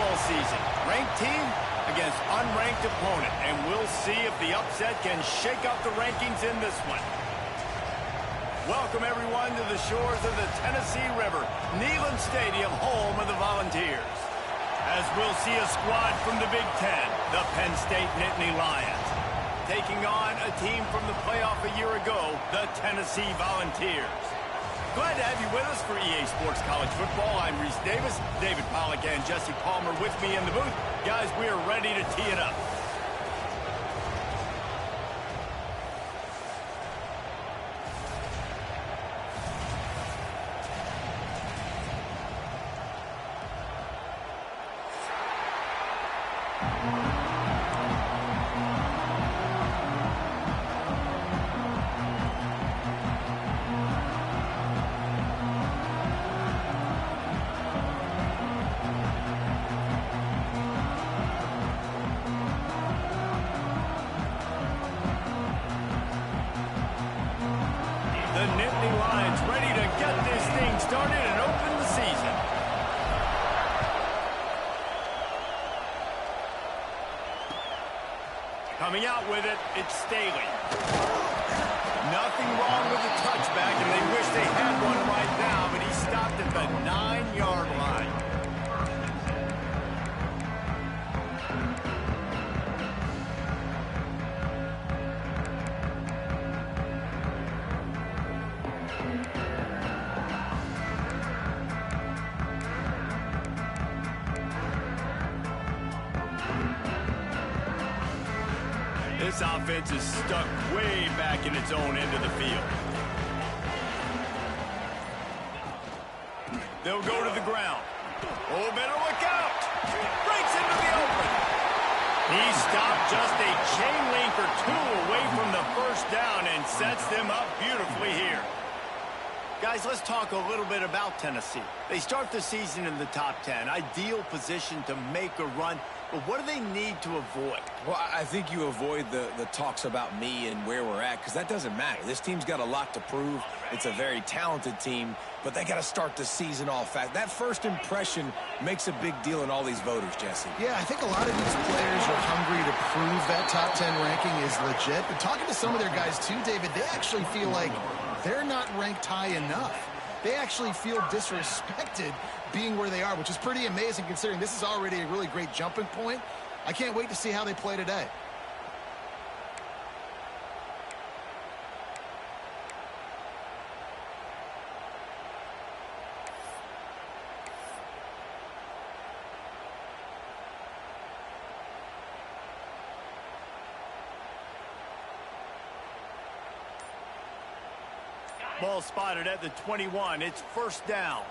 football season. Ranked team against unranked opponent. And we'll see if the upset can shake up the rankings in this one. Welcome, everyone, to the shores of the Tennessee River. Neyland Stadium, home of the Volunteers. As we'll see a squad from the Big Ten, the Penn State Nittany Lions, taking on a team from the playoff a year ago, the Tennessee Volunteers. Glad to have you with us for EA Sports College Football. I'm Reese Davis, David Pollack, and Jesse Palmer with me in the booth. Guys, we are ready to tee it up. The Nittany Lions ready to get this thing started and open the season. Coming out with it, it's Staley. Nothing wrong with the touchback, and they wish they had one right now, but he stopped at the 9-yard line. This offense is stuck way back in its own end of the field. They'll go to the ground. Oh, better look out. Breaks into the open. He stopped just a chain link or two away from the first down and sets them up beautifully here. Guys, let's talk a little bit about Tennessee. They start the season in the top 10. Ideal position to make a run. But what do they need to avoid? Well, I think you avoid the talks about me and where we're at, because that doesn't matter. This team's got a lot to prove. It's a very talented team, but they got to start the season off fast. That first impression makes a big deal in all these voters, Jesse. Yeah, I think a lot of these players are hungry to prove that top 10 ranking is legit. But talking to some of their guys too, David, they actually feel like they're not ranked high enough. They actually feel disrespected being where they are, which is pretty amazing considering this is already a really great jumping point. I can't wait to see how they play today. Ball spotted at the 21. It's first down.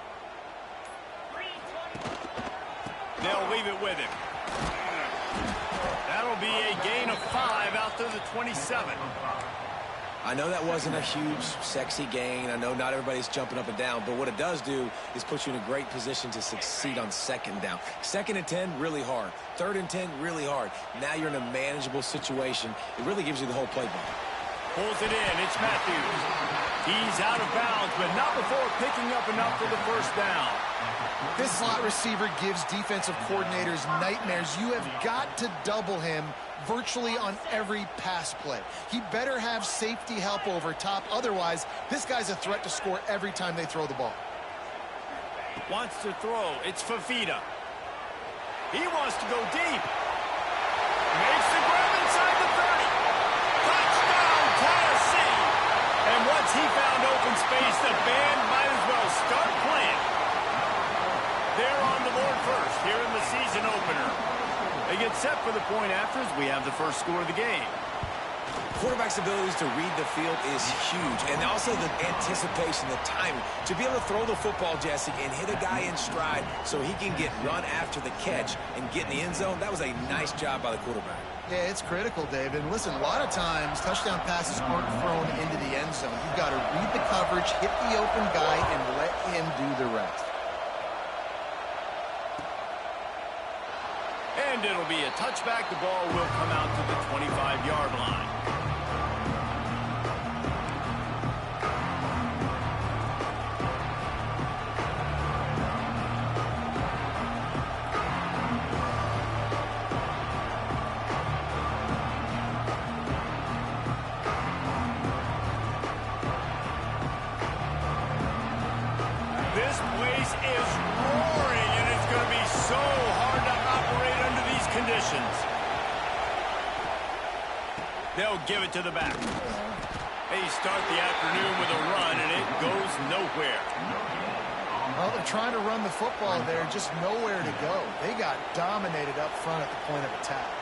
They'll leave it with him. That'll be a gain of 5 out to the 27. I know that wasn't a huge, sexy gain. I know not everybody's jumping up and down, but what it does do is put you in a great position to succeed on second down. 2nd and 10, really hard. 3rd and 10, really hard. Now you're in a manageable situation. It really gives you the whole playbook. Pulls it in. It's Matthews. He's out of bounds, but not before picking up enough for the first down. This slot receiver gives defensive coordinators nightmares. You have got to double him virtually on every pass play. He better have safety help over top. Otherwise, this guy's a threat to score every time they throw the ball. Wants to throw. It's Fafita. He wants to go deep. Makes the grab inside the 30. Touchdown, Tennessee. And once he found open space, the band might as well start playing. They're on the board first here in the season opener. They get set for the point after as we have the first score of the game. Quarterback's abilities to read the field is huge, and also the anticipation, the timing. To be able to throw the football, Jesse, and hit a guy in stride so he can get run after the catch and get in the end zone, that was a nice job by the quarterback. Yeah, it's critical, David. Listen, a lot of times touchdown passes aren't thrown into the end zone. You've got to read the coverage, hit the open guy, and let him do the rest. And it'll be a touchback. The ball will come out to the 25-yard line. This place is roaring, and it's going to be so hard to operate under these conditions. They'll give it to the back. They start the afternoon with a run, and it goes nowhere. Well, they're trying to run the football there, just nowhere to go. They got dominated up front at the point of attack.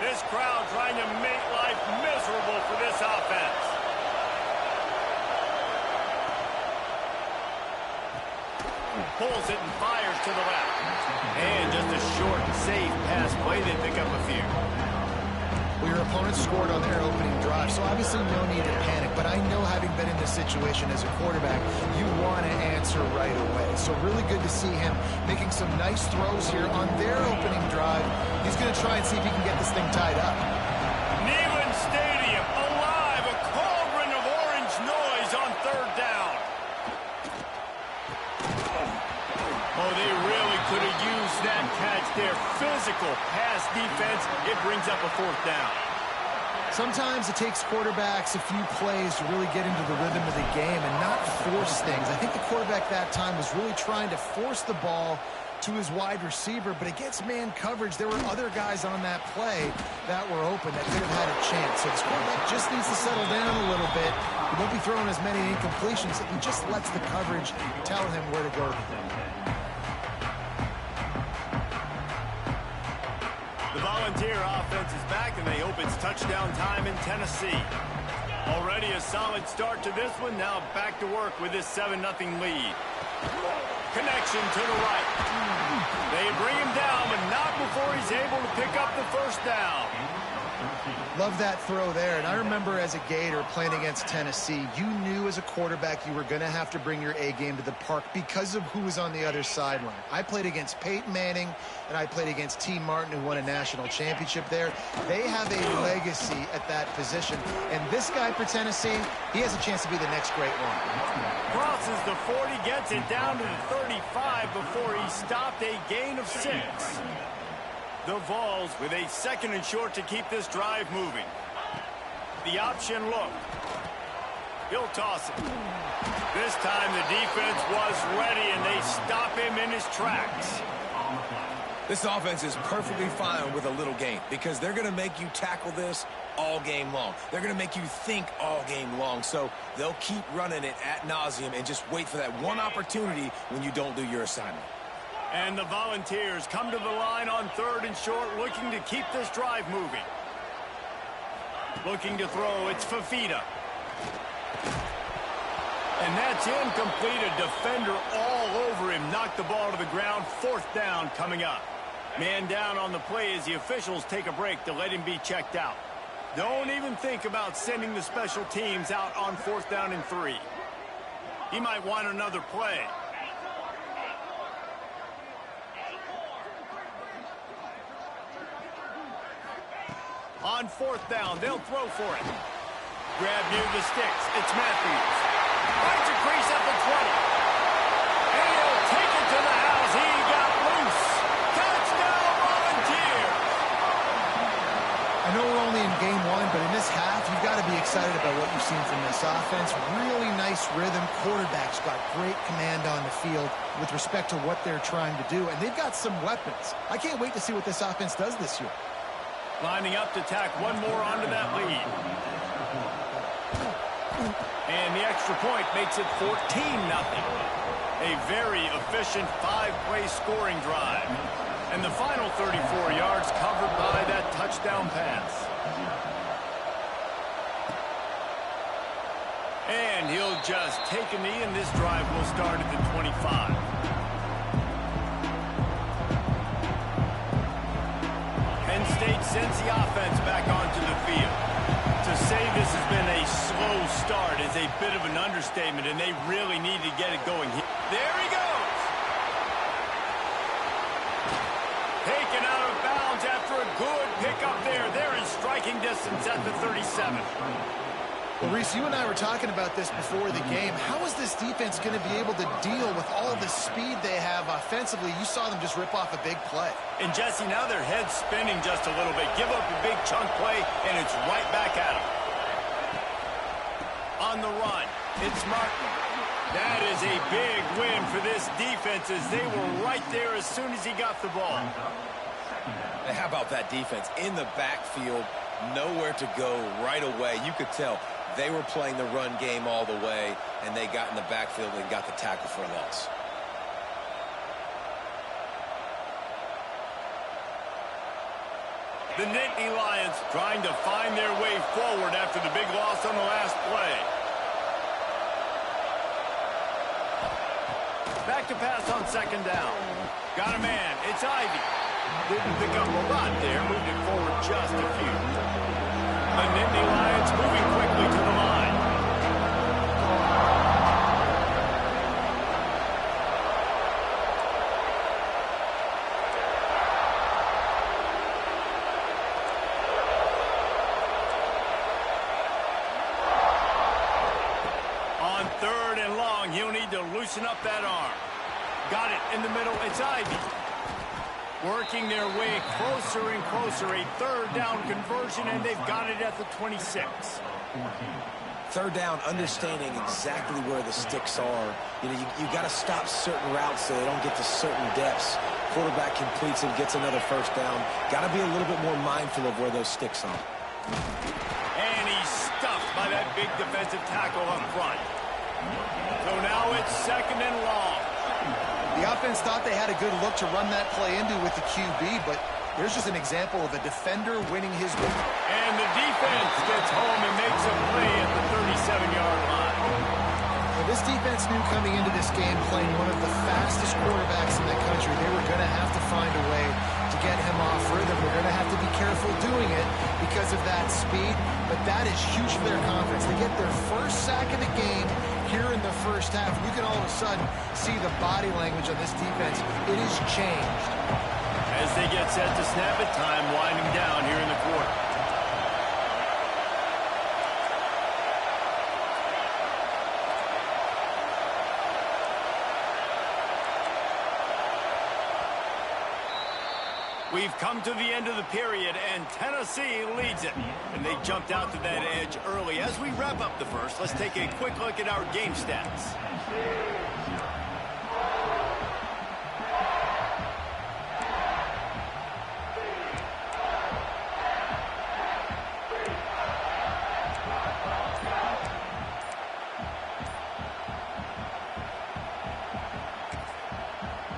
This crowd trying to make life miserable for this offense. Pulls it and fires to the left. And just a short, safe pass play. They pick up a few. Well, your opponent scored on their opening drive, so obviously no need to panic. But I know, having been in this situation as a quarterback, you want to answer right away. So really good to see him making some nice throws here on their opening drive. He's going to try and see if he can get this thing tied up. Neyland Stadium alive, a cauldron of orange noise on third down. Oh, they really could have used that catch there. Physical pass defense. It brings up a fourth down. Sometimes it takes quarterbacks a few plays to really get into the rhythm of the game and not force things. I think the quarterback that time was really trying to force the ball to his wide receiver, but against man coverage, there were other guys on that play that were open that could have had a chance. So this quarterback just needs to settle down a little bit. He won't be throwing as many incompletions. He just lets the coverage tell him where to go with the ball. The Volunteer offense is back, and they hope it's touchdown time in Tennessee. Already a solid start to this one. Now back to work with this 7-0 lead. Connection to the right. They bring him down, but not before he's able to pick up the first down. Love that throw there. And I remember as a Gator playing against Tennessee, you knew as a quarterback you were going to have to bring your A game to the park because of who was on the other sideline. I played against Peyton Manning, and I played against T. Martin, who won a national championship there. They have a legacy at that position. And this guy for Tennessee, he has a chance to be the next great one. Crosses the 40, gets it down to the 35 before he stopped, a gain of 6. The Vols with a 2nd and short to keep this drive moving. The option look. He'll toss it. This time the defense was ready, and they stop him in his tracks. This offense is perfectly fine with a little gain because they're going to make you tackle this all game long. They're going to make you think all game long. So they'll keep running it ad nauseum and just wait for that one opportunity when you don't do your assignment. And the Volunteers come to the line on 3rd and short, looking to keep this drive moving. Looking to throw, it's Fafita. And that's incomplete. A defender all over him. Knocked the ball to the ground. 4th down coming up. Man down on the play as the officials take a break to let him be checked out. Don't even think about sending the special teams out on 4th down and 3. He might want another play. On 4th down, they'll throw for it. Grab near the sticks. It's Matthews. Finds a crease at the 20. And he'll take it to the house. He got loose. Touchdown, Volunteers. I know we're only in game 1, but in this half, you've got to be excited about what you've seen from this offense. Really nice rhythm. Quarterback's got great command on the field with respect to what they're trying to do. And they've got some weapons. I can't wait to see what this offense does this year. Lining up to tack one more onto that lead. And the extra point makes it 14-0. A very efficient 5-play scoring drive. And the final 34 yards covered by that touchdown pass. And he'll just take a knee, and this drive will start at the 25. Penn State sends the offense back onto the field. To say this has been a slow start is a bit of an understatement, and they really need to get it going. There he goes. Taken out of bounds after a good pickup there. They're in striking distance at the 37. Well, Reese, you and I were talking about this before the game. How is this defense going to be able to deal with all the speed they have offensively? You saw them just rip off a big play. And, Jesse, now their head's spinning just a little bit. Give up a big chunk play, and it's right back at them. On the run, it's Martin. That is a big win for this defense as they were right there as soon as he got the ball. And how about that defense? In the backfield, nowhere to go right away. You could tell they were playing the run game all the way, and they got in the backfield and got the tackle for a loss. The Nittany Lions trying to find their way forward after the big loss on the last play. Back to pass on second down. Got a man. It's Ivy. Didn't pick up a lot there. Moved it forward just a few. The Nittany Lions moving quickly to the line. On third and long, he'll need to loosen up that arm. Got it in the middle. It's Ivy. Working their way closer and closer. A third down conversion, and they've got it at the 26. Third down, understanding exactly where the sticks are. You know, you got to stop certain routes so they don't get to certain depths. Quarterback completes it, gets another first down. Got to be a little bit more mindful of where those sticks are. And he's stuffed by that big defensive tackle up front. So now it's second and long. The offense thought they had a good look to run that play into with the QB, but there's just an example of a defender winning his way. And the defense gets home and makes a play at the 37-yard line. Well, this defense knew coming into this game, playing one of the fastest quarterbacks in the country, they were going to have to find a way to get him off rhythm. They're going to have to be careful doing it because of that speed, but that is huge for their confidence. They get their first sack of the game here in the first half, and you can all of a sudden see the body language on this defense. It has changed. As they get set to snap it, time winding down here in the quarter. We've come to the end of the period, and Tennessee leads it. And they jumped out to that edge early. As we wrap up the first, let's take a quick look at our game stats.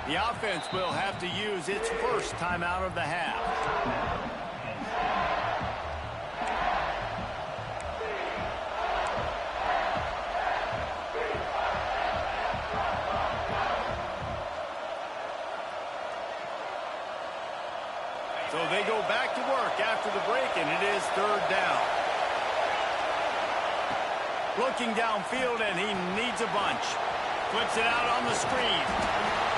The offense will have to use its first timeout of the half. So they go back to work after the break, and it is third down. Looking downfield, and he needs a bunch. Flips it out on the screen.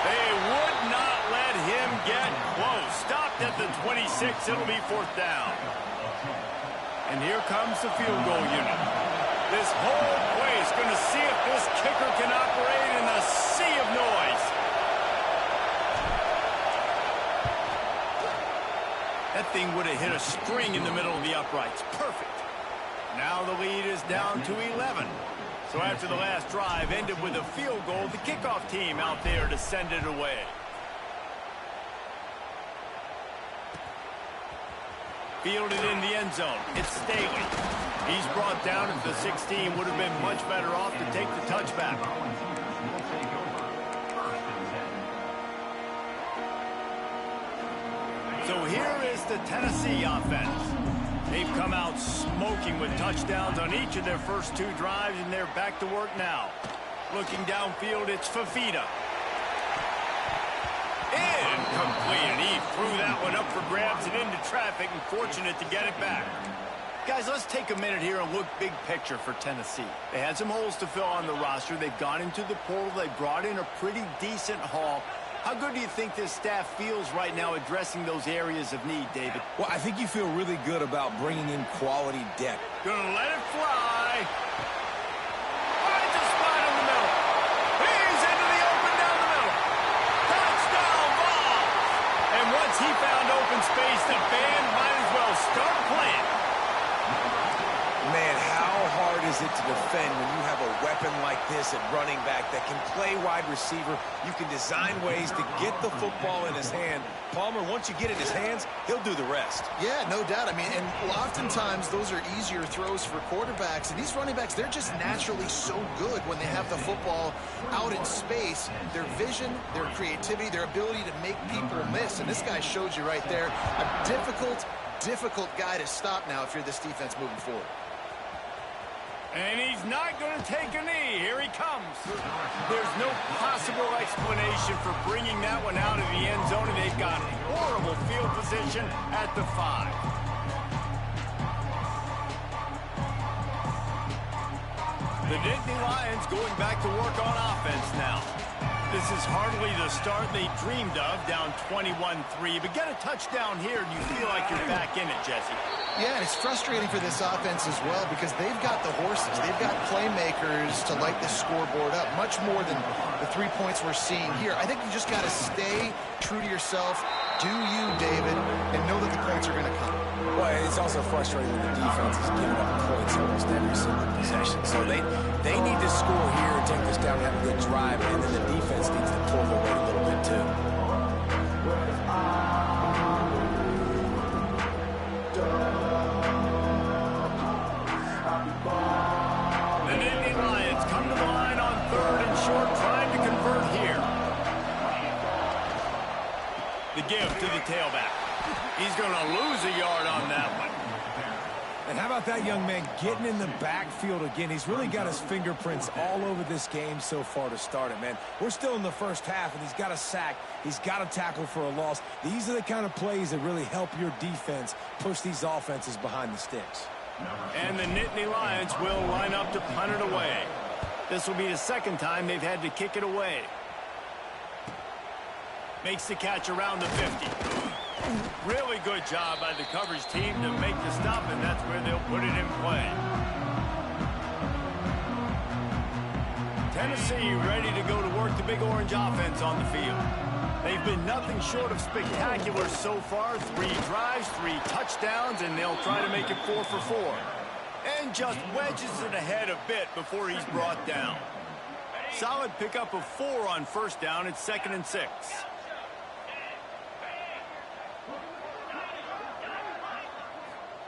They would not let him get close. Stopped at the 26. It'll be fourth down. And here comes the field goal unit. This whole place going to see if this kicker can operate in a sea of noise. That thing would have hit a string in the middle of the uprights. Perfect. Now the lead is down to 11. So after the last drive ended with a field goal, the kickoff team out there to send it away. Fielded in the end zone. It's Staley. He's brought down at the 16. Would have been much better off to take the touchback. So here is the Tennessee offense. They've come out smoking with touchdowns on each of their first two drives, and they're back to work now. Looking downfield, it's Fafita. Incomplete, and he threw that one up for grabs and into traffic, and fortunate to get it back. Guys, let's take a minute here and look big picture for Tennessee. They had some holes to fill on the roster. They've gone into the portal. They brought in a pretty decent haul. How good do you think this staff feels right now addressing those areas of need, David? Well, I think you feel really good about bringing in quality depth. Gonna let it fly. play. Finds a spot in the middle. He's into the open down the middle. Touchdown ball. And once he found open space, the band might as well start playing. Man, how hard is it to defend when you have a weapon like this at running back that can play wide receiver? You can design ways to get the football in his hand. Palmer, once you get it in his hands, he'll do the rest. Yeah, no doubt. I mean, and oftentimes those are easier throws for quarterbacks. And these running backs, they're just naturally so good when they have the football out in space. Their vision, their creativity, their ability to make people miss. And this guy showed you right there a difficult guy to stop now if you're this defense moving forward. And he's not going to take a knee. Here he comes. There's no possible explanation for bringing that one out of the end zone, and they've got horrible field position at the 5. The Nittany Lions going back to work on offense now. This is hardly the start they dreamed of, down 21-3. But get a touchdown here, and you feel like you're back in it, Jesse. Yeah, and it's frustrating for this offense as well because they've got the horses. They've got playmakers to light the scoreboard up, much more than the 3 points we're seeing here. I think you just got to stay true to yourself, do you, David, and know that the points are going to come. Well, it's also frustrating when the defense is giving up points almost every single possession. So they need to score here and take this down and have a good drive, and then the defense needs to pull their weight a little bit too. The Nittany Lions come to the line on 3rd and short, trying to convert here. The give to the tailback. He's going to lose a yard on that one. And how about that young man getting in the backfield again? He's really got his fingerprints all over this game so far to start it, man. We're still in the first half, and he's got a sack. He's got a tackle for a loss. These are the kind of plays that really help your defense push these offenses behind the sticks. And the Nittany Lions will line up to punt it away. This will be the second time they've had to kick it away. Makes the catch around the 50. Really good job by the coverage team to make the stop, and that's where they'll put it in play. Tennessee ready to go to work the Big Orange offense on the field. They've been nothing short of spectacular so far. 3 drives, 3 touchdowns, and they'll try to make it 4 for 4. And just wedges it ahead a bit before he's brought down. Solid pickup of 4 on first down. It's 2nd and 6.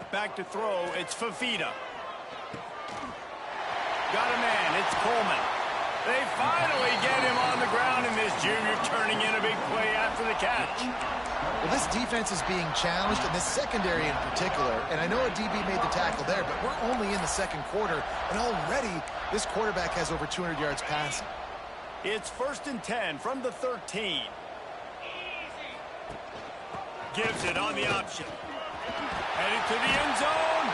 Back to throw, it's Fafita. Got a man, it's Coleman. They finally get him on the ground, and this junior turning in a big play after the catch. Well, this defense is being challenged, and this secondary in particular. And I know a DB made the tackle there, but we're only in the second quarter, and already this quarterback has over 200 yards passing. It's 1st and 10 from the 13. Gives it on the option. Headed to the end zone.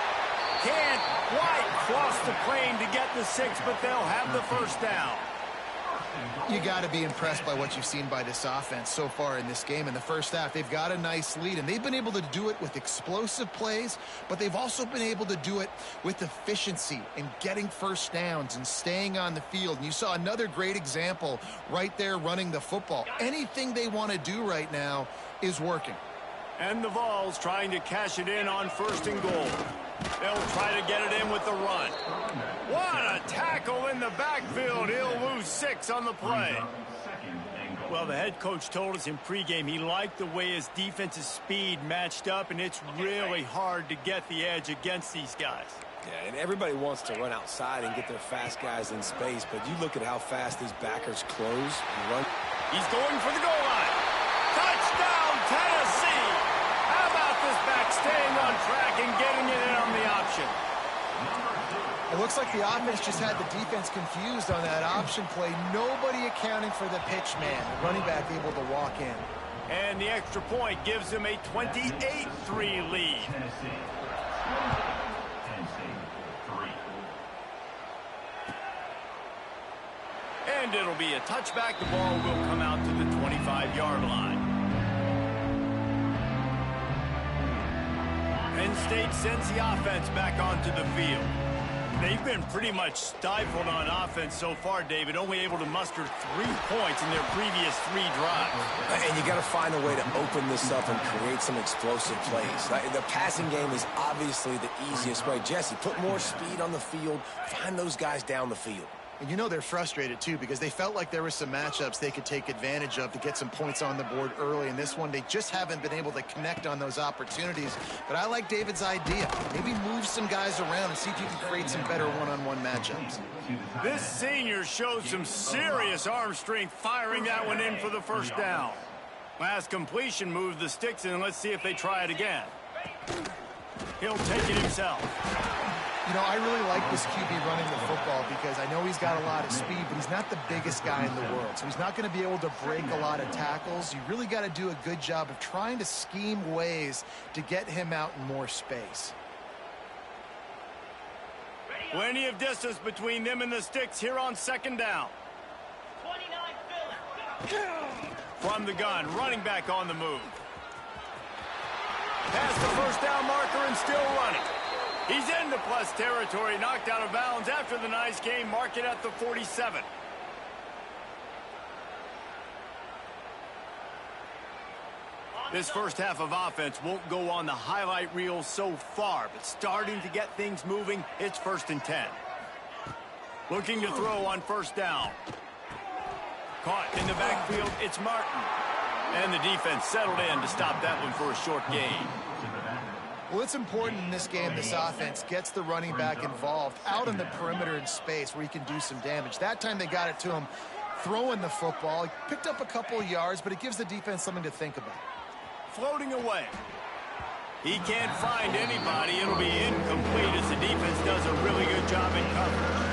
Can't quite cross the plane to get the 6, but they'll have the first down. You got to be impressed by what you've seen by this offense so far in this game. In the first half, they've got a nice lead, and they've been able to do it with explosive plays, but they've also been able to do it with efficiency and getting first downs and staying on the field. And you saw another great example right there running the football. Anything they want to do right now is working. And the Vols trying to cash it in on 1st and goal. They'll try to get it in with the run. What a tackle in the backfield. He'll lose 6 on the play. Well, the head coach told us in pregame he liked the way his defense's speed matched up, and it's really hard to get the edge against these guys. Yeah, and everybody wants to run outside and get their fast guys in space, but you look at how fast these backers close and run. He's going for the goal line. Touchdown, Tennessee! How about this back staying on track and getting it in on the option? It looks like the offense just had the defense confused on that option play. Nobody accounting for the pitch man. The running back able to walk in. And the extra point gives them a 28-3 lead. And it'll be a touchback. The ball will come out to the 25-yard line. Penn State sends the offense back onto the field. They've been pretty much stifled on offense so far, David, only able to muster 3 points in their previous 3 drives. And you got to find a way to open this up and create some explosive plays. The passing game is obviously the easiest way. Jesse, put more speed on the field, find those guys down the field. And you know they're frustrated, too, because they felt like there were some matchups they could take advantage of to get some points on the board early. In this one, they just haven't been able to connect on those opportunities. But I like David's idea. Maybe move some guys around and see if you can create some better one-on-one matchups. This senior showed some serious arm strength firing that one in for the first down. Last completion moved the sticks in. Let's see if they try it again. He'll take it himself. You know, I really like this QB running the football because I know he's got a lot of speed, but he's not the biggest guy in the world. So he's not going to be able to break a lot of tackles. You really got to do a good job of trying to scheme ways to get him out in more space. Plenty of distance between them and the sticks here on second down. 29 From the gun, running back on the move. Past the first down marker and still running. He's into plus territory, knocked out of bounds after the nice game. Mark it at the 47. This first half of offense won't go on the highlight reel so far, but starting to get things moving, it's 1st and 10. Looking to throw on first down. Caught in the backfield, it's Martin. And the defense settled in to stop that one for a short gain. Well, it's important in this game this offense gets the running back involved out on the perimeter in space where he can do some damage. That time they got it to him throwing the football. He picked up a couple of yards, but it gives the defense something to think about. Floating away. He can't find anybody. It'll be incomplete as the defense does a really good job in coverage.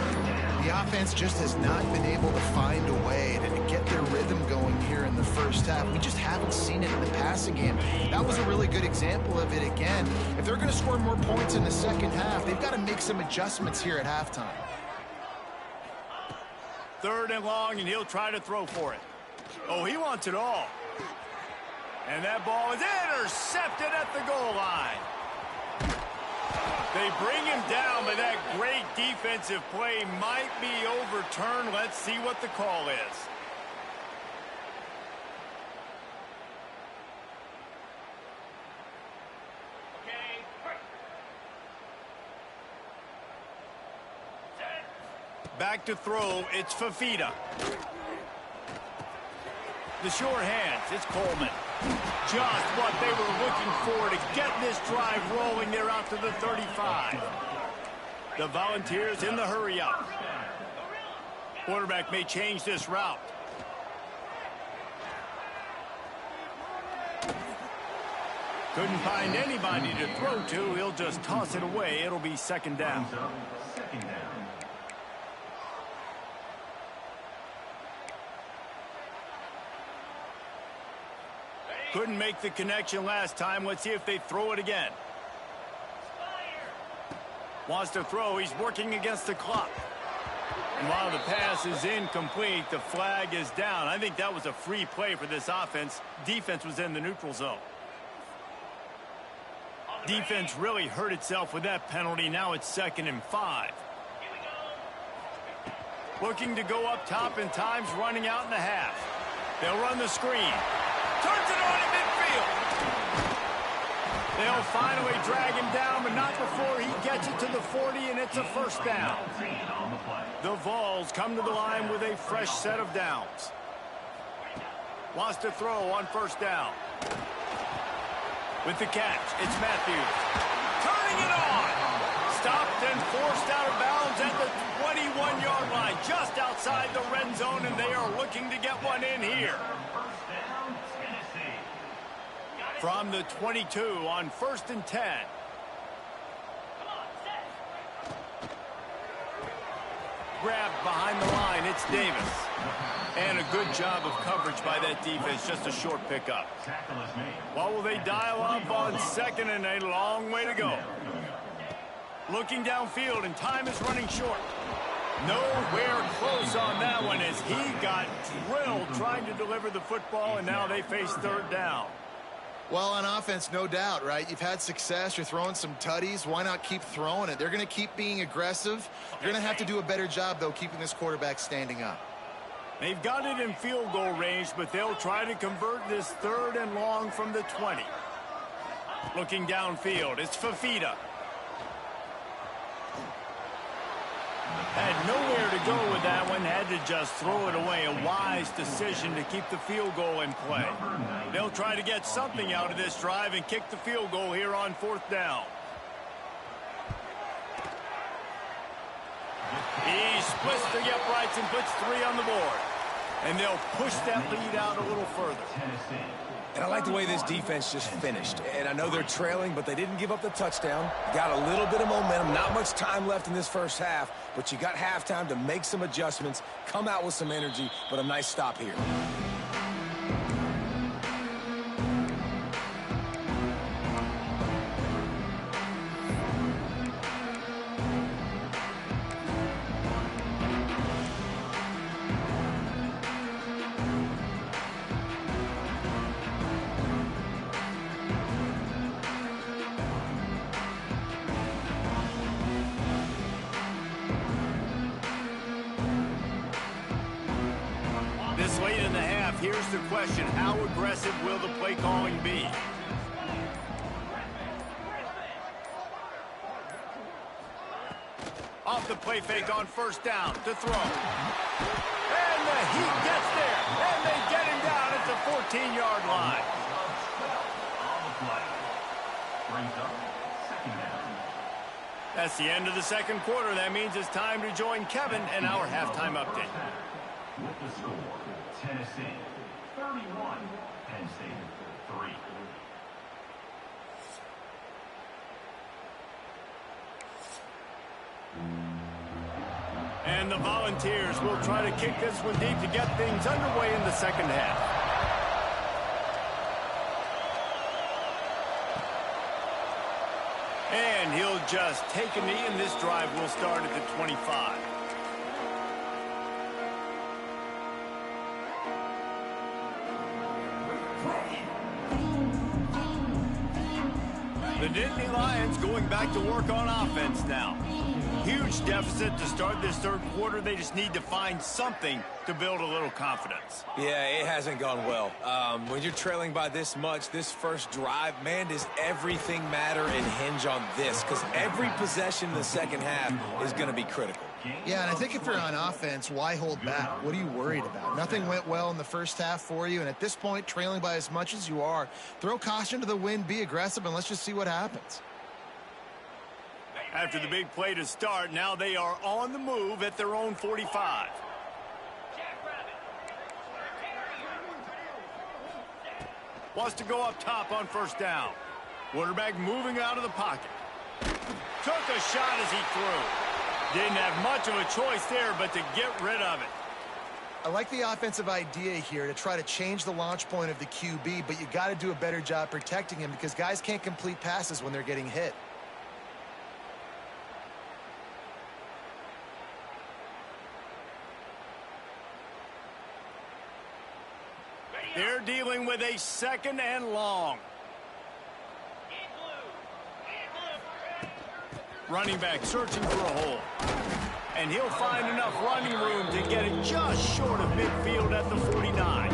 The offense just has not been able to find a way to get their rhythm going here in the first half. We just haven't seen it in the passing game. That was a really good example of it again. If they're going to score more points in the second half, they've got to make some adjustments here at halftime. 3rd and long, and he'll try to throw for it. Oh, he wants it all. And that ball is intercepted at the goal line. They bring him down, but that great defensive play might be overturned. Let's see what the call is. Back to throw, it's Fafita. The short hands, it's Coleman. Just what they were looking for to get this drive rolling. They're out to the 35. The Volunteers in the hurry up. Quarterback may change this route. Couldn't find anybody to throw to. He'll just toss it away. It'll be 2nd down. Couldn't make the connection last time. Let's see if they throw it again. Wants to throw. He's working against the clock. And while the pass is incomplete, the flag is down. I think that was a free play for this offense. Defense was in the neutral zone. Defense really hurt itself with that penalty. Now it's 2nd and 5. Looking to go up top, and time's running out in the half. They'll run the screen. Turns it on in midfield. They'll finally drag him down, but not before he gets it to the 40, and it's a 1st down. The Vols come to the line with a fresh set of downs. Wants to throw on 1st down. With the catch, it's Matthews. Turning it on. Stopped and forced out of bounds at the 21-yard line, just outside the red zone, and they are looking to get one in here. From the 22 on 1st and 10. Grabbed behind the line, it's Davis. And a good job of coverage by that defense, just a short pickup. What will they dial up on 2nd and a long way to go? Looking downfield, and time is running short. Nowhere close on that one as he got drilled trying to deliver the football, and now they face 3rd down. Well, on offense, no doubt, right? You've had success. You're throwing some tutties. Why not keep throwing it? They're going to keep being aggressive. You're going to have to do a better job, though, keeping this quarterback standing up. They've got it in field goal range, but they'll try to convert this 3rd and long from the 20. Looking downfield, it's Fafita. Had nowhere to go with that one, had to just throw it away. A wise decision to keep the field goal in play. They'll try to get something out of this drive and kick the field goal here on 4th down. He splits the uprights and puts 3 on the board. And they'll push that lead out a little further. And I like the way this defense just finished. And I know they're trailing, but they didn't give up the touchdown. Got a little bit of momentum. Not much time left in this first half, but you got halftime to make some adjustments, come out with some energy, but a nice stop here. This late in the half, here's the question. How aggressive will the play calling be? Off the play fake on 1st down to throw. And the Heat gets there. And they get him down at the 14-yard line. That's the end of the 2nd quarter. That means it's time to join Kevin in our halftime update. With the score, Tennessee 31, Penn State 3. And the Volunteers will try to kick this one deep to get things underway in the 2nd half. And he'll just take a knee, and this drive will start at the 25. The Nittany Lions going back to work on offense now. Huge deficit to start this 3rd quarter. They just need to find something to build a little confidence. Yeah, it hasn't gone well. When you're trailing by this much, this first drive, man, does everything matter and hinge on this? Because every possession in the 2nd half is going to be critical. Yeah, and I think if you're on offense, why hold back? What are you worried about? Nothing went well in the first half for you, and at this point, trailing by as much as you are, throw caution to the wind, be aggressive, and let's just see what happens. After the big play to start, now they are on the move at their own 45. Wants to go up top on 1st down. Quarterback moving out of the pocket. Took a shot as he threw. Didn't have much of a choice there, but to get rid of it. I like the offensive idea here to try to change the launch point of the QB, but you got to do a better job protecting him because guys can't complete passes when they're getting hit. They're dealing with a 2nd and long. Running back searching for a hole. And he'll find enough running room to get it just short of midfield at the 49.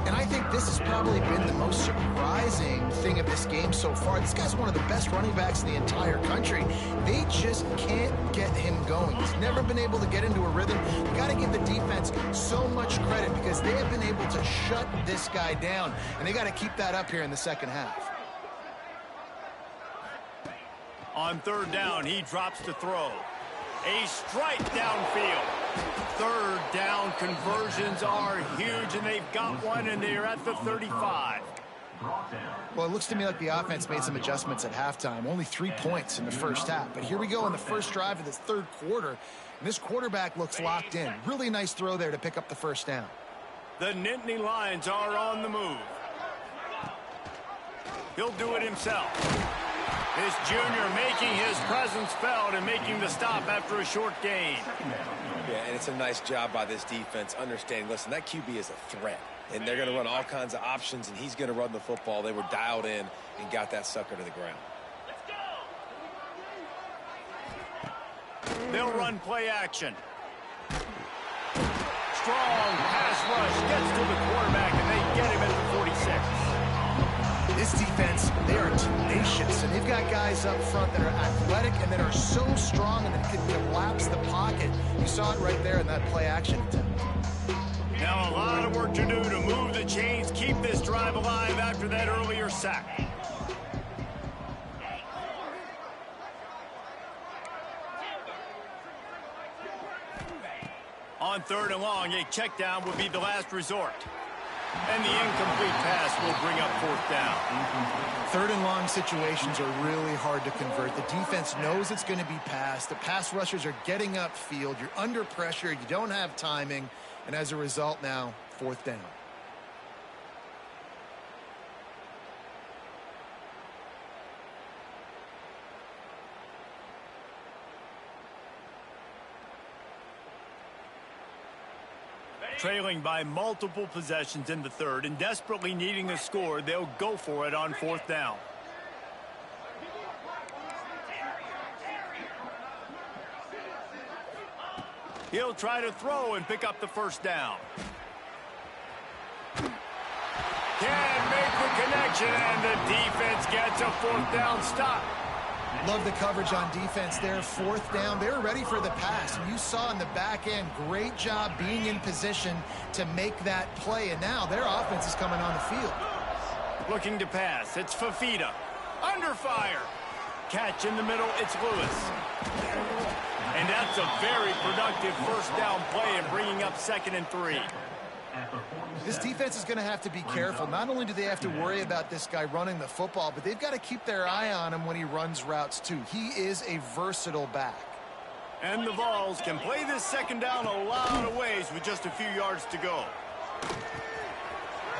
And I think this has probably been the most surprising thing of this game so far. This guy's one of the best running backs in the entire country. They just can't get him going. He's never been able to get into a rhythm. You got to give the defense so much credit because they have been able to shut this guy down. And they got to keep that up here in the 2nd half. On 3rd down, he drops to throw. A strike downfield. 3rd down conversions are huge, and they've got one, and they're at the 35. Well, it looks to me like the offense made some adjustments at halftime. Only 3 points in the first half. But here we go in the first drive of this 3rd quarter. And this quarterback looks locked in. Really nice throw there to pick up the 1st down. The Nittany Lions are on the move. He'll do it himself. This junior making his presence felt and making the stop after a short gain. Yeah, and it's a nice job by this defense understanding, listen, that QB is a threat. And they're going to run all kinds of options, and he's going to run the football. They were dialed in and got that sucker to the ground. They'll run play action. Strong pass rush gets to the quarterback, and they get him at the 46. This defense, they are tenacious, and they've got guys up front that are athletic and that are so strong and that can collapse the pocket. You saw it right there in that play action attempt. Now a lot of work to do to move the chains, keep this drive alive after that earlier sack. On 3rd and long, a check down would be the last resort. And the incomplete pass will bring up 4th down. 3rd and long situations are really hard to convert. The defense knows it's going to be passed. The pass rushers are getting upfield. You're under pressure. You don't have timing. And as a result now, 4th down. Trailing by multiple possessions in the 3rd and desperately needing a score, they'll go for it on 4th down. He'll try to throw and pick up the 1st down. Can't make the connection, and the defense gets a 4th down stop. Love the coverage on defense there. 4th down. They were ready for the pass. And you saw in the back end, great job being in position to make that play. And now their offense is coming on the field. Looking to pass. It's Fafita. Under fire. Catch in the middle. It's Lewis. And that's a very productive 1st down play and bringing up 2nd and 3. This defense is going to have to be careful. Not only do they have to worry about this guy running the football, but they've got to keep their eye on him when he runs routes too. He is a versatile back. And the Vols can play this 2nd down a lot of ways with just a few yards to go.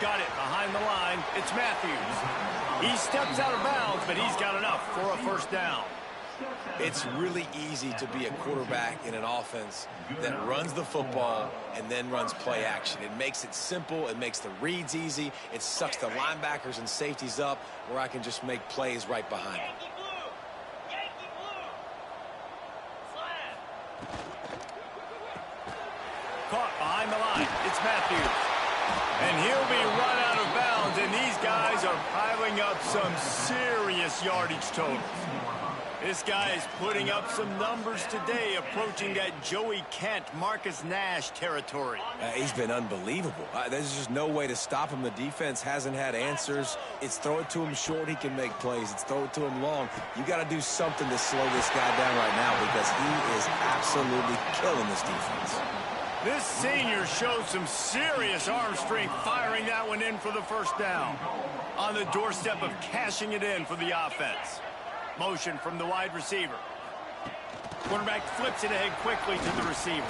Got it behind the line. It's Matthews. He steps out of bounds, but he's got enough for a 1st down. It's really easy to be a quarterback in an offense that runs the football and then runs play action. It makes it simple. It makes the reads easy. It sucks the linebackers and safeties up where I can just make plays right behind them. Caught behind the line. It's Matthews. And he'll be run out of bounds, and these guys are piling up some serious yardage totals. This guy is putting up some numbers today, approaching that Joey Kent, Marcus Nash territory. He's been unbelievable. There's just no way to stop him. The defense hasn't had answers. It's throw it to him short, he can make plays. It's throw it to him long. You got to do something to slow this guy down right now because he is absolutely killing this defense. This senior showed some serious arm strength, firing that one in for the 1st down. On the doorstep of cashing it in for the offense. Motion from the wide receiver. Quarterback flips it ahead quickly to the receiver.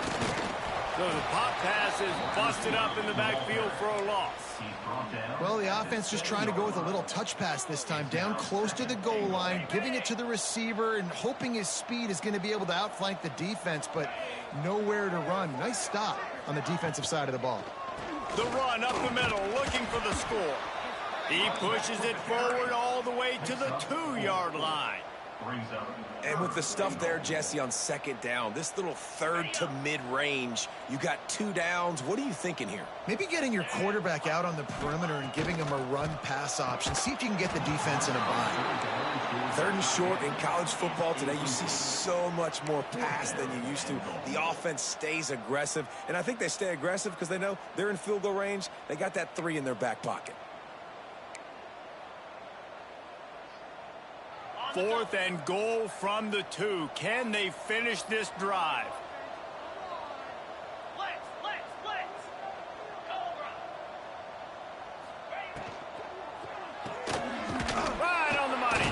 So the pop pass is busted up in the backfield for a loss. Well, the offense just trying to go with a little touch pass this time. Down close to the goal line, giving it to the receiver and hoping his speed is going to be able to outflank the defense, but nowhere to run. Nice stop on the defensive side of the ball. The run up the middle, looking for the score. He pushes it forward all the way to the 2-yard line. And with the stuff there, Jesse, on 2nd down, this little 3rd to mid-range, you got 2 downs. What are you thinking here? Maybe getting your quarterback out on the perimeter and giving him a run-pass option. See if you can get the defense in a bind. 3rd and short in college football today, you see so much more pass than you used to. The offense stays aggressive, and I think they stay aggressive because they know they're in field goal range. They got that 3 in their back pocket. 4th and goal from the 2. Can they finish this drive? Right on the money.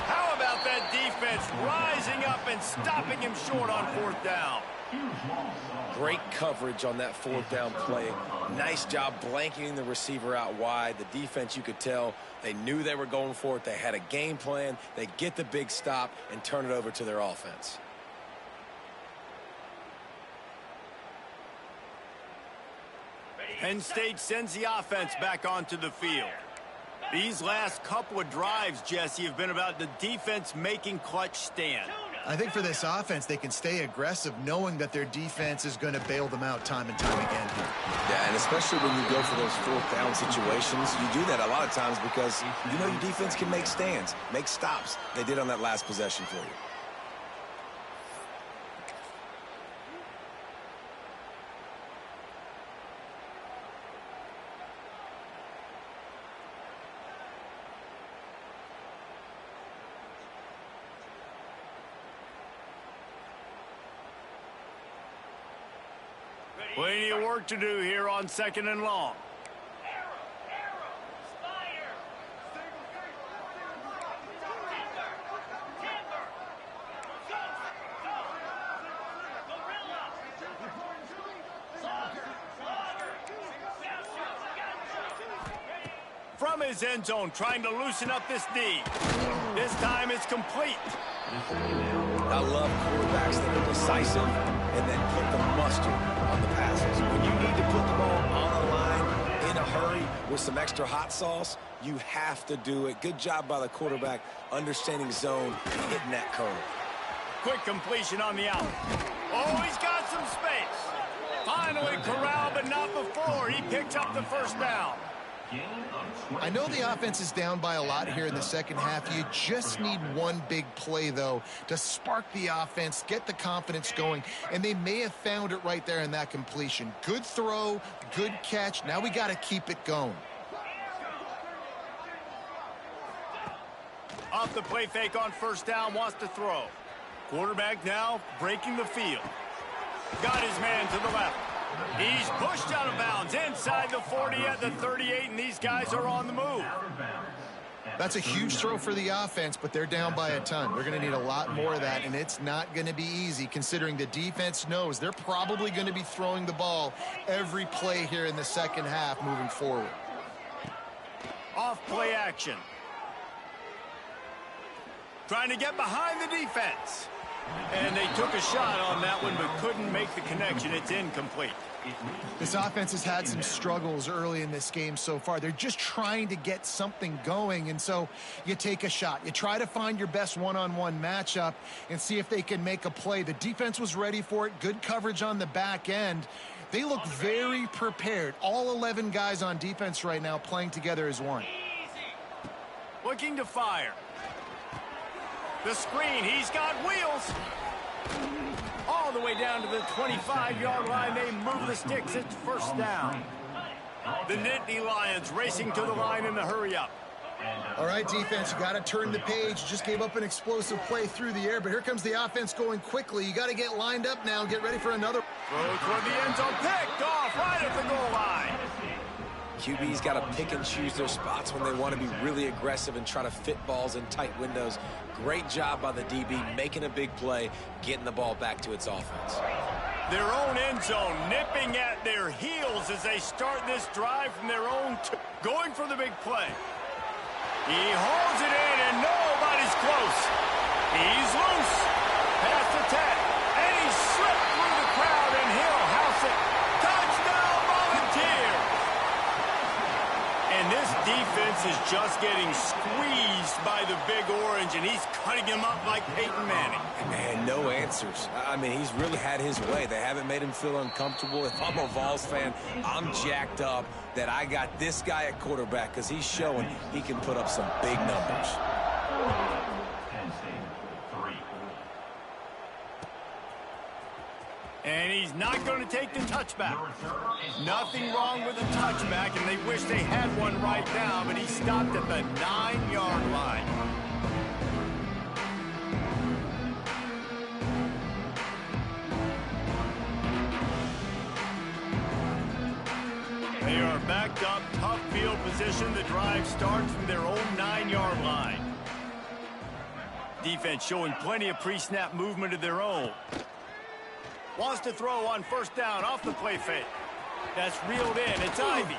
How about that defense rising up and stopping him short on 4th down? Huge loss. Great coverage on that fourth down play. Nice job blanketing the receiver out wide. The defense, you could tell, they knew they were going for it. They had a game plan. They get the big stop and turn it over to their offense. Penn State sends the offense back onto the field. These last couple of drives, Jesse, have been about the defense making clutch stand. I think for this offense, they can stay aggressive knowing that their defense is going to bail them out time and time again here. Yeah, and especially when you go for those fourth down situations, you do that a lot of times because you know your defense can make stands, make stops. They did on that last possession for you. Plenty of work to do here on 2nd and long. From his end zone, trying to loosen up this D. This time it's complete. I love quarterbacks that are decisive and then put the mustard on the passes. When you need to put the ball on the line in a hurry with some extra hot sauce, you have to do it. Good job by the quarterback understanding zone and hitting that curve. Quick completion on the out. Oh, he's got some space. Finally corralled, but not before. He picks up the first down. I know the offense is down by a lot here in the second half. You just need one big play, though, to spark the offense, get the confidence going, and they may have found it right there in that completion. Good throw, good catch. Now we got to keep it going. Off the play fake on first down, wants to throw. Quarterback now breaking the field. Got his man to the left. He's pushed out of bounds inside the 40 at the 38, and these guys are on the move. That's a huge throw for the offense, but they're down by a ton. They're going to need a lot more of that, and it's not going to be easy considering the defense knows they're probably going to be throwing the ball every play here in the second half moving forward. Off play action. Trying to get behind the defense. And they took a shot on that one, but couldn't make the connection. It's incomplete. This offense has had some struggles early in this game so far. They're just trying to get something going, and so you take a shot. You try to find your best one-on-one matchup and see if they can make a play. The defense was ready for it. Good coverage on the back end. They look very prepared. All 11 guys on defense right now playing together as one. Looking to fire. The screen, he's got wheels. All the way down to the 25-yard line. They move the sticks. It's first down. The Nittany Lions racing to the line in the hurry-up. All right, defense, you got to turn the page. Just gave up an explosive play through the air, but here comes the offense going quickly. You got to get lined up now and get ready for another. Throw toward the end zone, picked off right at the goal line. QB's got to pick and choose their spots when they want to be really aggressive and try to fit balls in tight windows. Great job by the DB making a big play, getting the ball back to its offense. Their own end zone nipping at their heels as they start this drive from their own going for the big play. He holds it in and nobody's close. He's loose. Past the 10. And he slipped through the crowd and he'll house it. Touchdown Volunteers. And this defense is just getting squeezed by the Big Orange, and he's cutting him up like Peyton Manning. And no answers. I mean, he's really had his way. They haven't made him feel uncomfortable. If I'm a Vols fan, I'm jacked up that I got this guy at quarterback because he's showing he can put up some big numbers. Penn State, 3. And he's not going to take the touchback. Nothing wrong with the touchback, and they wish they had one right now, but he stopped at the 9-yard line. They are backed up, tough field position. The drive starts from their own 9-yard line. Defense showing plenty of pre-snap movement of their own. Wants to throw on first down off the play fake. That's reeled in. It's Ivy.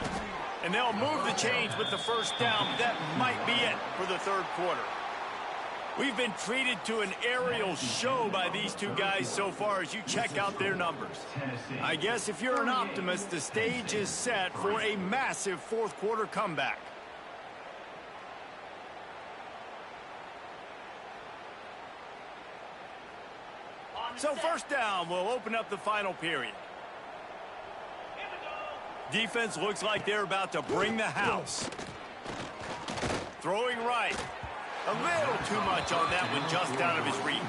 And they'll move the chains with the first down. That might be it for the third quarter. We've been treated to an aerial show by these two guys so far as you check out their numbers. I guess if you're an optimist, the stage is set for a massive fourth quarter comeback. So first down will open up the final period. Defense looks like they're about to bring the house. Throwing right. A little too much on that one, just out of his reach.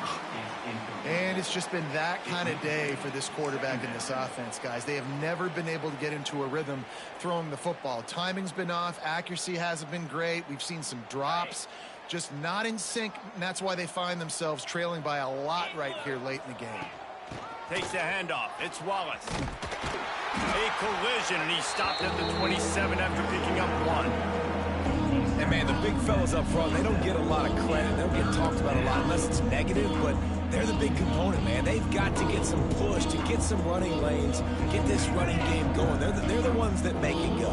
And it's just been that kind of day for this quarterback in this offense, guys. They have never been able to get into a rhythm throwing the football. Timing's been off. Accuracy hasn't been great. We've seen some drops. Just not in sync, and that's why they find themselves trailing by a lot right here late in the game. Takes the handoff. It's Wallace. A collision, and he stopped at the 27 after picking up one. And, man, the big fellas up front, they don't get a lot of credit. They don't get talked about a lot unless it's negative, but they're the big component, man. They've got to get some push, to get some running lanes, get this running game going. They're the ones that make it go.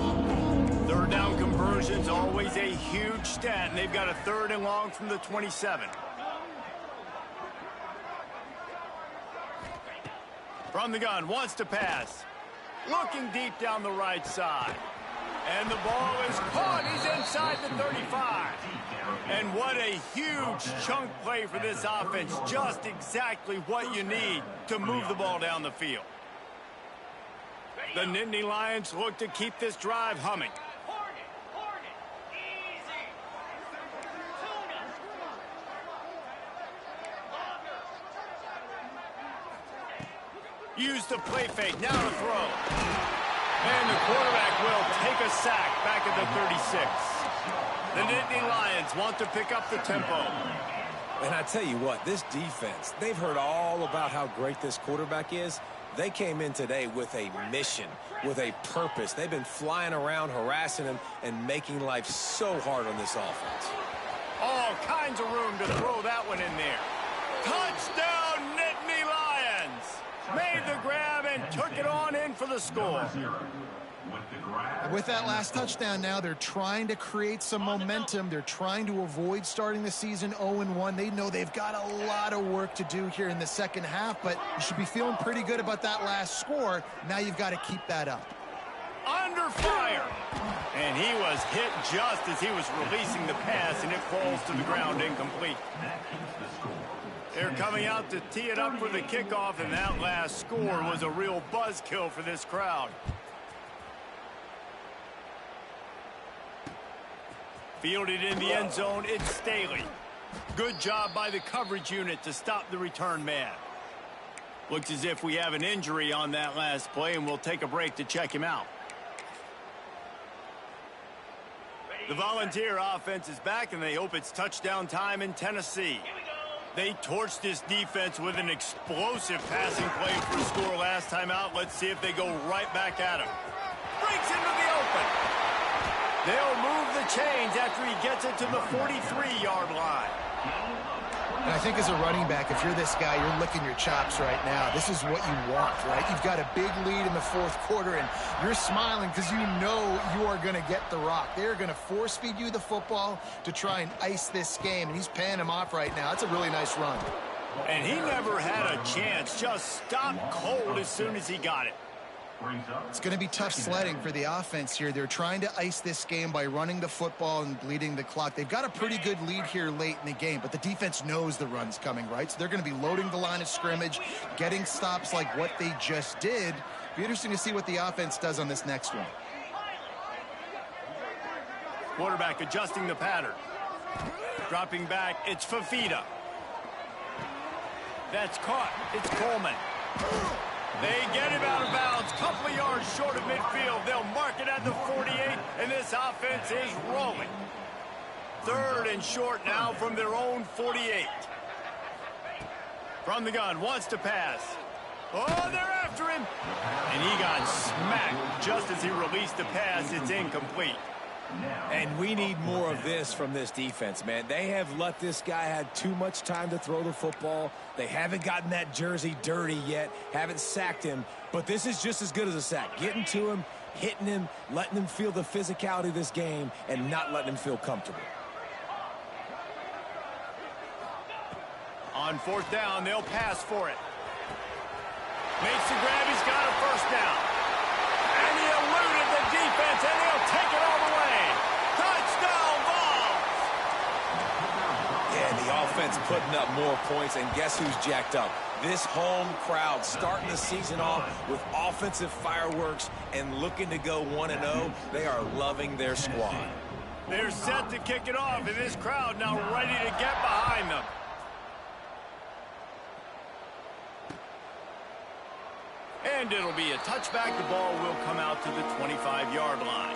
Third down conversion's always a huge stat, and they've got a third and long from the 27. From the gun, wants to pass. Looking deep down the right side. And the ball is caught. He's inside the 35. And what a huge chunk play for this offense. Just exactly what you need to move the ball down the field. The Nittany Lions look to keep this drive humming. Use the play fake. Now to throw. And the quarterback will take a sack back at the 36. The Nittany Lions want to pick up the tempo. And I tell you what, this defense, they've heard all about how great this quarterback is. They came in today with a mission, with a purpose. They've been flying around, harassing him, and making life so hard on this offense. All kinds of room to throw that one in there. Touchdown, Nittany Lions! Made the grab and took it on in for the score. With that last touchdown now, they're trying to create some momentum. They're trying to avoid starting the season 0-1. They know they've got a lot of work to do here in the second half, but you should be feeling pretty good about that last score. Now you've got to keep that up. Under fire. And he was hit just as he was releasing the pass, and it falls to the ground incomplete. They're coming out to tee it up for the kickoff, and that last score was a real buzzkill for this crowd. Fielded in the end zone, it's Staley. Good job by the coverage unit to stop the return man. Looks as if we have an injury on that last play, and we'll take a break to check him out. The Volunteer offense is back, and they hope it's touchdown time in Tennessee. They torched this defense with an explosive passing play for a score last time out. Let's see if they go right back at him. Breaks into the open. They'll move the chains after he gets it to the 43-yard line. And I think as a running back, if you're this guy, you're licking your chops right now. This is what you want, right? You've got a big lead in the fourth quarter, and you're smiling because you know you are going to get the rock. They're going to force-feed you the football to try and ice this game, and he's paying him off right now. That's a really nice run. And he never had a chance. Just stopped cold as soon as he got it. It's going to be tough sledding for the offense here. They're trying to ice this game by running the football and bleeding the clock. They've got a pretty good lead here late in the game, but the defense knows the run's coming, right? So they're going to be loading the line of scrimmage, getting stops like what they just did. Be interesting to see what the offense does on this next one. Quarterback adjusting the pattern. Dropping back, it's Fafita. That's caught. It's Coleman. They get him out of bounds, couple of yards short of midfield. They'll mark it at the 48, and this offense is rolling. Third and short now from their own 48. From the gun, wants to pass. Oh, they're after him. And he got smacked just as he released the pass. It's incomplete. And we need more of this from this defense, man. They have let this guy have too much time to throw the football. They haven't gotten that jersey dirty yet, haven't sacked him. But this is just as good as a sack. Getting to him, hitting him, letting him feel the physicality of this game, and not letting him feel comfortable. On fourth down, they'll pass for it. Makes the grab, he's got a first down. And he eluded the defense, and they'll take it all the way. Touchdown ball! Yeah, the offense putting up more points, and guess who's jacked up? This home crowd starting the season off with offensive fireworks and looking to go 1-0. They are loving their squad. They're set to kick it off, and this crowd now ready to get behind them. And it'll be a touchback. The ball will come out to the 25-yard line.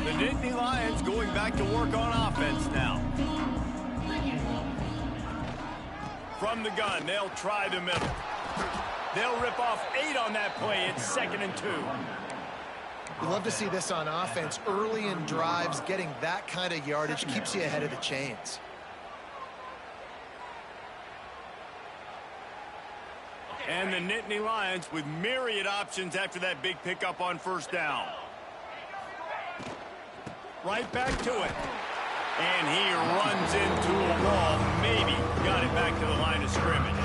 The Nittany Lions going back to work on offense now. From the gun, they'll try the middle. They'll rip off 8 on that play. It's 2nd and 2. We love to see this on offense. Early in drives, getting that kind of yardage keeps you ahead of the chains. And the Nittany Lions with myriad options after that big pickup on first down. Right back to it. And he runs into a wall. Maybe got it back to the line of scrimmage.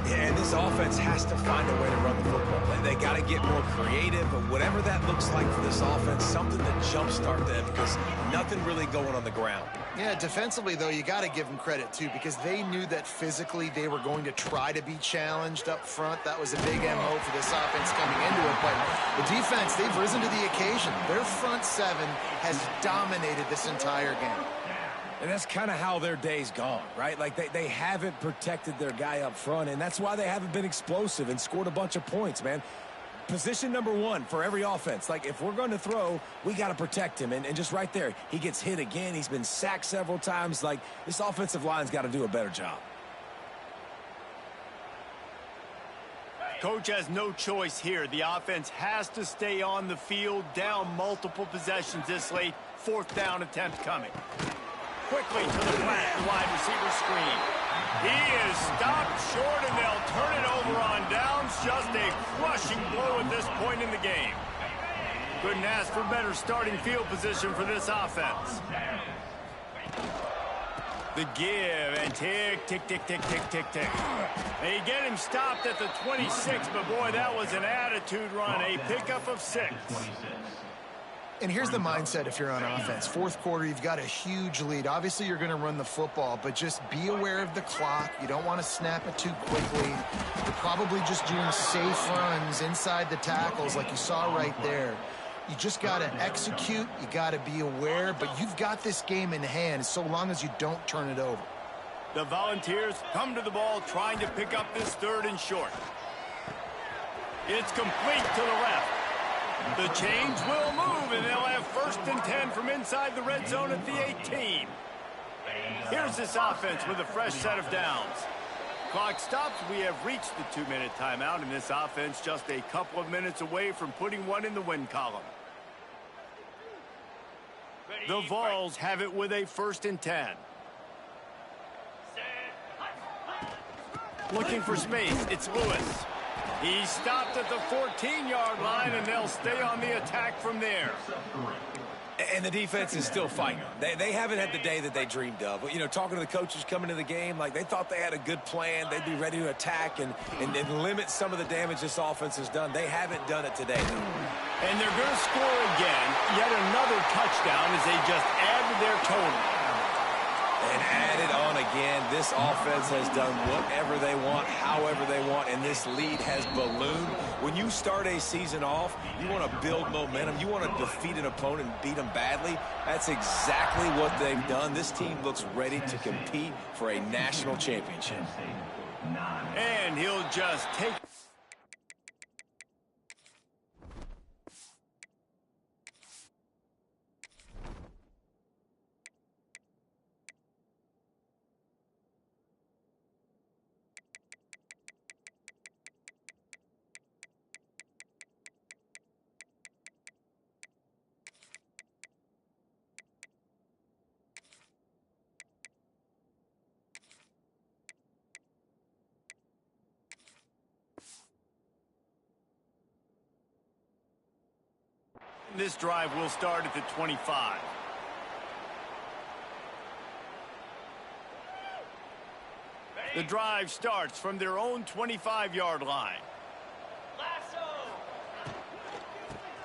Yeah, and this offense has to find a way to run the football. They got to get more creative, but whatever that looks like for this offense, something to jumpstart them because nothing really going on the ground. Yeah, defensively, though, you got to give them credit, too, because they knew that physically they were going to try to be challenged up front. That was a big MO for this offense coming into it. But the defense, they've risen to the occasion. Their front seven has dominated this entire game. And that's kind of how their day's gone, right? Like they haven't protected their guy up front, and that's why they haven't been explosive and scored a bunch of points, man. Position number 1 for every offense. Like, if we're going to throw, we got to protect him. And just right there, he gets hit again. He's been sacked several times. Like, this offensive line's got to do a better job. Coach has no choice here. The offense has to stay on the field, down multiple possessions this late. 4th down attempt coming. Quickly to the flat, wide receiver screen. He is stopped short, and they'll turn it over on downs. Just a crushing blow at this point in the game. Couldn't ask for better starting field position for this offense. The give, and tick, tick, tick, tick, tick, tick, tick. They get him stopped at the 26, but boy, that was an attitude run. A pickup of 6. And here's the mindset if you're on offense. 4th quarter, you've got a huge lead. Obviously, you're going to run the football, but just be aware of the clock. You don't want to snap it too quickly. You're probably just doing safe runs inside the tackles like you saw right there. You just got to execute. You got to be aware, but you've got this game in hand so long as you don't turn it over. The Volunteers come to the ball trying to pick up this 3rd and short. It's complete to the left. The chains will move, and they'll have 1st and 10 from inside the red zone at the 18. Here's this offense with a fresh set of downs. Clock stops. We have reached the 2-minute timeout, and this offense just a couple of minutes away from putting one in the win column. The Vols have it with a 1st and 10. Looking for space. It's Lewis. He stopped at the 14-yard line, and they'll stay on the attack from there. And the defense is still fighting. They haven't had the day that they dreamed of. You know, talking to the coaches coming to the game, like they thought they had a good plan. They'd be ready to attack and limit some of the damage this offense has done. They haven't done it today. And they're going to score again. Yet another touchdown as they just add to their total. And add it on again. This offense has done whatever they want, however they want, and this lead has ballooned. When you start a season off, you want to build momentum. You want to defeat an opponent and beat them badly. That's exactly what they've done. This team looks ready to compete for a national championship. And he'll just take... this drive will start at the 25. The drive starts from their own 25-yard line.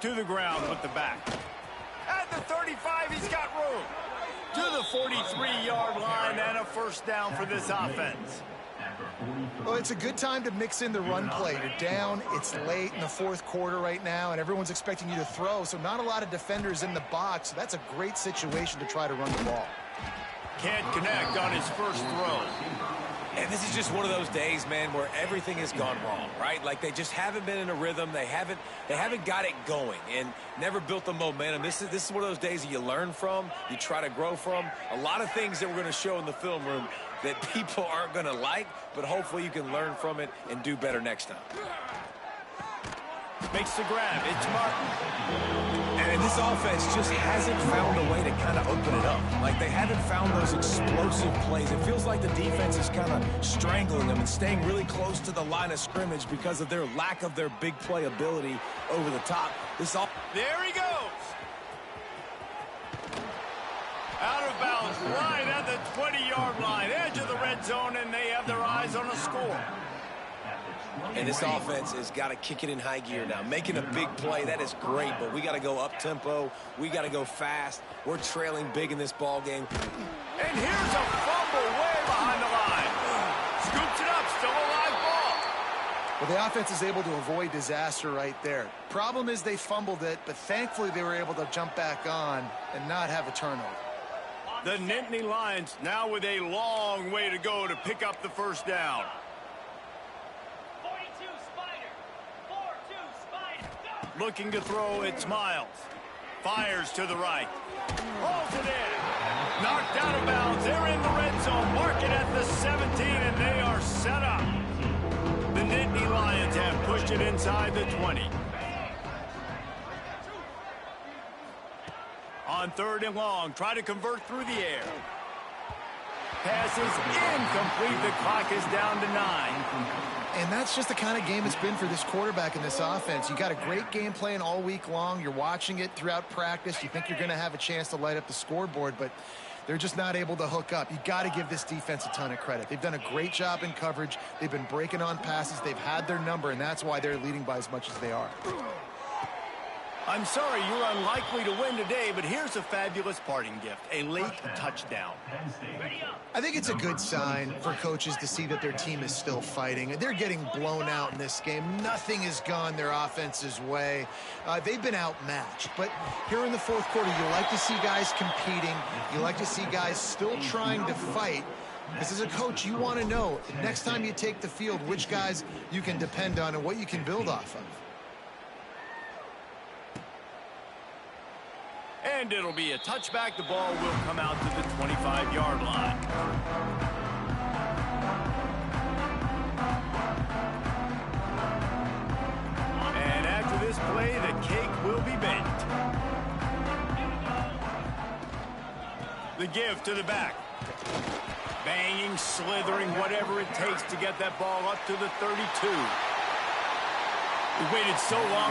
To the ground with the back. At the 35, he's got room. To the 43-yard line and a first down for this offense. Well, it's a good time to mix in the run play. You're down, it's late in the fourth quarter right now, and everyone's expecting you to throw, so not a lot of defenders in the box. So that's a great situation to try to run the ball. Can't connect on his first throw. And this is just one of those days, man, where everything has gone wrong, right? Like they just haven't been in a rhythm. They haven't got it going and never built the momentum. This is one of those days that you learn from, you try to grow from. A lot of things that we're going to show in the film room that people aren't going to like, but hopefully you can learn from it and do better next time. Makes the grab. It's Martin. And this offense just hasn't found a way to kind of open it up. Like they haven't found those explosive plays. It feels like the defense is kind of strangling them and staying really close to the line of scrimmage because of their lack of their big play ability over the top. There he goes. Out of bounds, right at the 20-yard line, edge of the red zone, and they have their eyes on a score. And this offense has got to kick it in high gear now. Making a big play, that is great, but we got to go up-tempo. We got to go fast. We're trailing big in this ball game. And here's a fumble way behind the line. Scoops it up, still a live ball. Well, the offense is able to avoid disaster right there. Problem is they fumbled it, but thankfully they were able to jump back on and not have a turnover. The Nittany Lions now with a long way to go to pick up the first down. Looking to throw, it's Miles. Fires to the right. Holds it in. Knocked out of bounds. They're in the red zone. Mark it at the 17, and they are set up. The Nittany Lions have pushed it inside the 20. On third and long, try to convert through the air. Pass is incomplete. The clock is down to 9. And that's just the kind of game it's been for this quarterback and this offense. You got a great game plan all week long. You're watching it throughout practice. You think you're going to have a chance to light up the scoreboard, but they're just not able to hook up. You got to give this defense a ton of credit. They've done a great job in coverage. They've been breaking on passes. They've had their number, and that's why they're leading by as much as they are. I'm sorry you're unlikely to win today, but here's a fabulous parting gift, a late touchdown. I think it's a good sign for coaches to see that their team is still fighting. They're getting blown out in this game. Nothing has gone their offense's way. They've been outmatched. But here in the fourth quarter, you like to see guys competing. You like to see guys still trying to fight. Because as a coach, you want to know next time you take the field which guys you can depend on and what you can build off of. And it'll be a touchback. The ball will come out to the 25-yard line. And after this play, the cake will be baked. The give to the back. Banging, slithering, whatever it takes to get that ball up to the 32. He waited so long